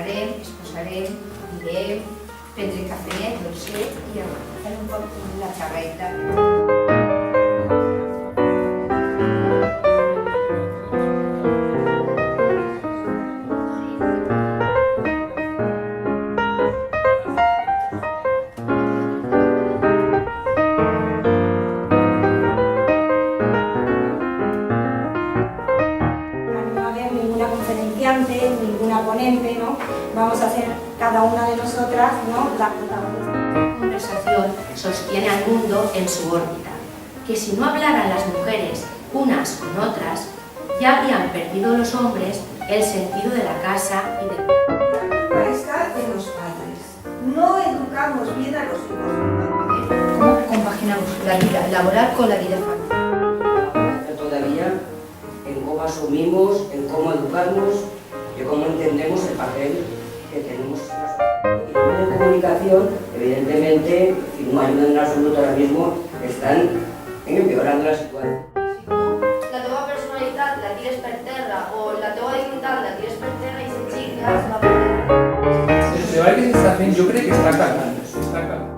parlarem, es posarem, direm, prendre cafè, dolcet i aguantar un poc la xerreta. Ninguna conferenciante, ninguna ponente, ¿no? Vamos a ser cada una de nosotras, ¿no?, la protagonista. La conversación sostiene al mundo en su órbita, que si no hablaran las mujeres unas con otras, ya habrían perdido los hombres el sentido de la casa y del... La culpa está en los padres. No educamos bien a los hijos. ¿Cómo compaginamos la vida laboral con la vida familiar? Todavía en cómo asumimos, en cómo educamos y cómo entendemos el papel que tenemos. Y los medios de comunicación, evidentemente, y no ayudan en absoluto ahora mismo, están empeorando la situación. Si tu la teva personalitat la tires per terra o la teva dignitat la tires per terra i s'enxigna, es va per terra. El treball que s'està fent jo crec que està calmant.